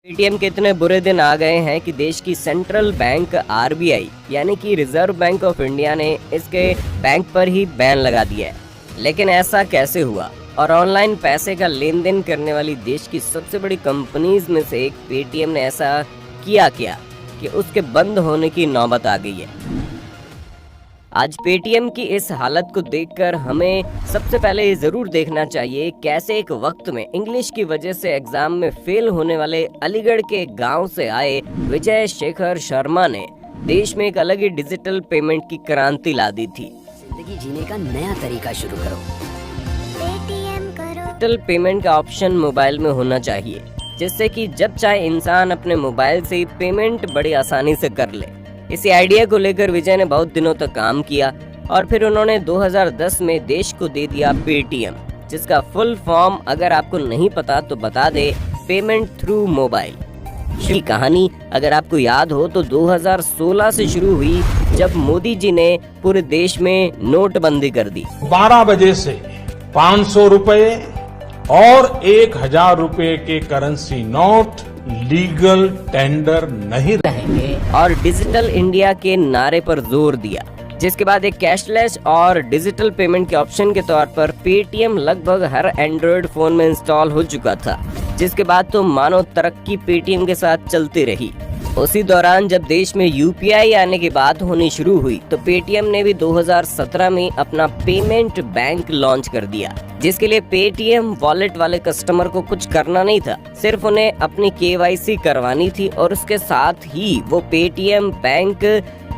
Paytm के इतने बुरे दिन आ गए हैं कि देश की सेंट्रल बैंक आरबीआई यानी कि रिजर्व बैंक ऑफ इंडिया ने इसके बैंक पर ही बैन लगा दिया है। लेकिन ऐसा कैसे हुआ और ऑनलाइन पैसे का लेन देन करने वाली देश की सबसे बड़ी कंपनीज में से एक पेटीएम ने ऐसा किया क्या कि उसके बंद होने की नौबत आ गई है। आज पेटीएम की इस हालत को देखकर हमें सबसे पहले ये जरूर देखना चाहिए कैसे एक वक्त में इंग्लिश की वजह से एग्जाम में फेल होने वाले अलीगढ़ के गांव से आए विजय शेखर शर्मा ने देश में एक अलग ही डिजिटल पेमेंट की क्रांति ला दी थी। जिंदगी जीने का नया तरीका शुरू करो। पेटीएम करो। डिजिटल पेमेंट का ऑप्शन मोबाइल में होना चाहिए जिससे कि जब चाहे इंसान अपने मोबाइल से ही पेमेंट बड़ी आसानी से कर ले। इसी आइडिया को लेकर विजय ने बहुत दिनों तक काम किया और फिर उन्होंने 2010 में देश को दे दिया पेटीएम, जिसका फुल फॉर्म अगर आपको नहीं पता तो बता दे, पेमेंट थ्रू मोबाइल। की कहानी अगर आपको याद हो तो 2016 से शुरू हुई जब मोदी जी ने पूरे देश में नोटबंदी कर दी। 12 बजे से 500 रुपए और 1000 रुपए के करेंसी नोट लीगल टेंडर नहीं रहेंगे और डिजिटल इंडिया के नारे पर जोर दिया, जिसके बाद एक कैशलेस और डिजिटल पेमेंट के ऑप्शन के तौर पर पेटीएम लगभग हर एंड्रॉयड फोन में इंस्टॉल हो चुका था। जिसके बाद तो मानो तरक्की पेटीएम के साथ चलती रही। उसी दौरान जब देश में यूपीआई आने की बात होनी शुरू हुई तो पेटीएम ने भी 2017 में अपना पेमेंट बैंक लॉन्च कर दिया, जिसके लिए पेटीएम वॉलेट वाले कस्टमर को कुछ करना नहीं था, सिर्फ उन्हें अपनी केवाईसी करवानी थी और उसके साथ ही वो पेटीएम बैंक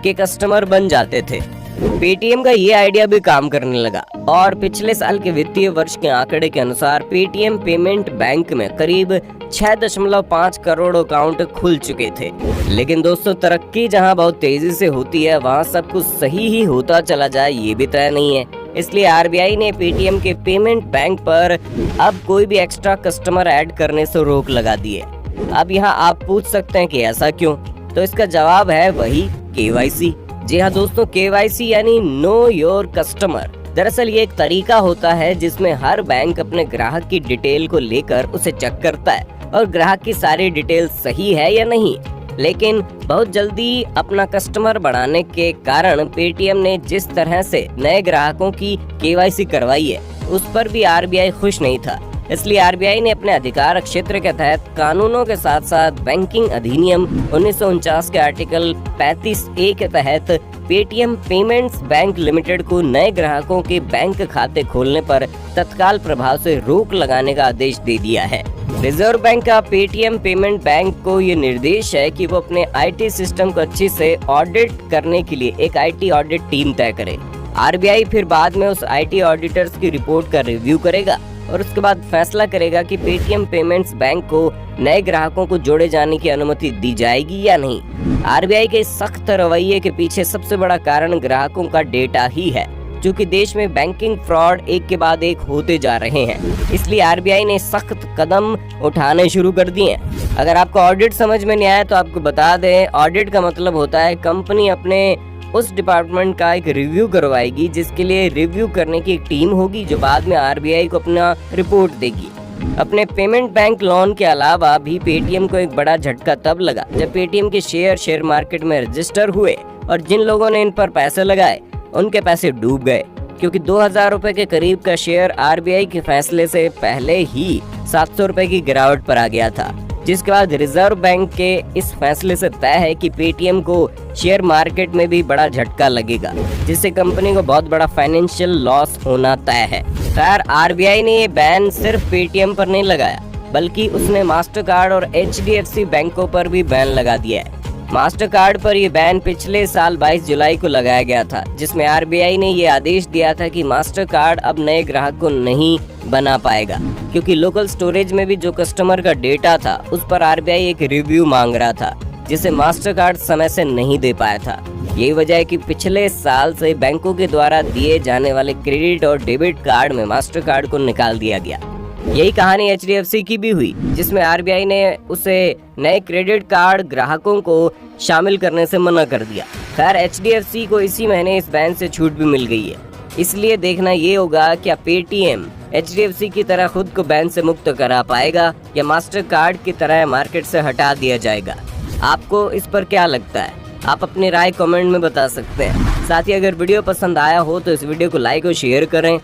के कस्टमर बन जाते थे। पेटीएम का ये आइडिया भी काम करने लगा और पिछले साल के वित्तीय वर्ष के आंकड़े के अनुसार पेटीएम पेमेंट बैंक में करीब 6.5 करोड़ अकाउंट खुल चुके थे। लेकिन दोस्तों, तरक्की जहां बहुत तेजी से होती है वहां सब कुछ सही ही होता चला जाए ये भी तय नहीं है। इसलिए आरबीआई ने पेटीएम के पेमेंट बैंक पर अब कोई भी एक्स्ट्रा कस्टमर ऐड करने से रोक लगा दी है। अब यहाँ आप पूछ सकते हैं कि ऐसा क्यों, तो इसका जवाब है वही केवाईसी। जी हाँ दोस्तों, केवाईसी यानी नो योर कस्टमर। दरअसल ये एक तरीका होता है जिसमें हर बैंक अपने ग्राहक की डिटेल को लेकर उसे चेक करता है और ग्राहक की सारी डिटेल सही है या नहीं। लेकिन बहुत जल्दी अपना कस्टमर बढ़ाने के कारण पेटीएम ने जिस तरह से नए ग्राहकों की केवाईसी करवाई है उस पर भी आरबीआई खुश नहीं था। इसलिए आरबीआई ने अपने अधिकार क्षेत्र के तहत कानूनों के साथ साथ बैंकिंग अधिनियम 1949 के आर्टिकल 35A के तहत पेटीएम पेमेंट्स बैंक लिमिटेड को नए ग्राहकों के बैंक खाते खोलने पर तत्काल प्रभाव से रोक लगाने का आदेश दे दिया है। रिजर्व बैंक का पेटीएम पेमेंट बैंक को ये निर्देश है कि वो अपने आईटी सिस्टम को अच्छी से ऑडिट करने के लिए एक आईटी ऑडिट टीम तय करे। आरबीआई फिर बाद में उस आईटी ऑडिटर्स की रिपोर्ट का रिव्यू करेगा और उसके बाद फैसला करेगा कि पेटीएम पेमेंट्स बैंक को नए ग्राहकों को जोड़े जाने की अनुमति दी जाएगी या नहीं। आरबीआई के सख्त रवैये के पीछे सबसे बड़ा कारण ग्राहकों का डेटा ही है, क्योंकि देश में बैंकिंग फ्रॉड एक के बाद एक होते जा रहे हैं। इसलिए आरबीआई ने सख्त कदम उठाने शुरू कर दिए हैं। अगर आपको ऑडिट समझ में नहीं आया तो आपको बता दें, ऑडिट का मतलब होता है कंपनी अपने उस डिपार्टमेंट का एक रिव्यू करवाएगी, जिसके लिए रिव्यू करने की एक टीम होगी जो बाद में आरबीआई को अपना रिपोर्ट देगी। अपने पेमेंट बैंक लोन के अलावा भी पेटीएम को एक बड़ा झटका तब लगा जब पेटीएम के शेयर मार्केट में रजिस्टर हुए और जिन लोगों ने इन पर पैसे लगाए उनके पैसे डूब गए, क्योंकि 2000 रुपए के करीब का शेयर आरबीआई के फैसले से पहले ही 700 रुपए की गिरावट पर आ गया था। जिसके बाद रिजर्व बैंक के इस फैसले से तय है कि पेटीएम को शेयर मार्केट में भी बड़ा झटका लगेगा, जिससे कंपनी को बहुत बड़ा फाइनेंशियल लॉस होना तय है। खैर, आरबीआई ने ये बैन सिर्फ पेटीएम पर नहीं लगाया, बल्कि उसने मास्टर कार्ड और एचडीएफसी बैंकों पर भी बैन लगा दिया है। मास्टर कार्ड पर यह बैन पिछले साल 22 जुलाई को लगाया गया था, जिसमें आरबीआई ने ये आदेश दिया था कि मास्टर कार्ड अब नए ग्राहक को नहीं बना पाएगा, क्योंकि लोकल स्टोरेज में भी जो कस्टमर का डेटा था उस पर आरबीआई एक रिव्यू मांग रहा था, जिसे मास्टर कार्ड समय से नहीं दे पाया था। यही वजह है कि पिछले साल से बैंकों के द्वारा दिए जाने वाले क्रेडिट और डेबिट कार्ड में मास्टर कार्ड को निकाल दिया गया। यही कहानी एचडीएफसी की भी हुई, जिसमें आरबीआई ने उसे नए क्रेडिट कार्ड ग्राहकों को शामिल करने से मना कर दिया। खैर, एचडीएफसी को इसी महीने इस बैन से छूट भी मिल गई है। इसलिए देखना ये होगा क्या पेटीएम HDFC की तरह खुद को बैन से मुक्त करा पाएगा या मास्टर कार्ड की तरह मार्केट से हटा दिया जाएगा? आपको इस पर क्या लगता है? आप अपनी राय कमेंट में बता सकते हैं। साथ ही अगर वीडियो पसंद आया हो तो इस वीडियो को लाइक और शेयर करें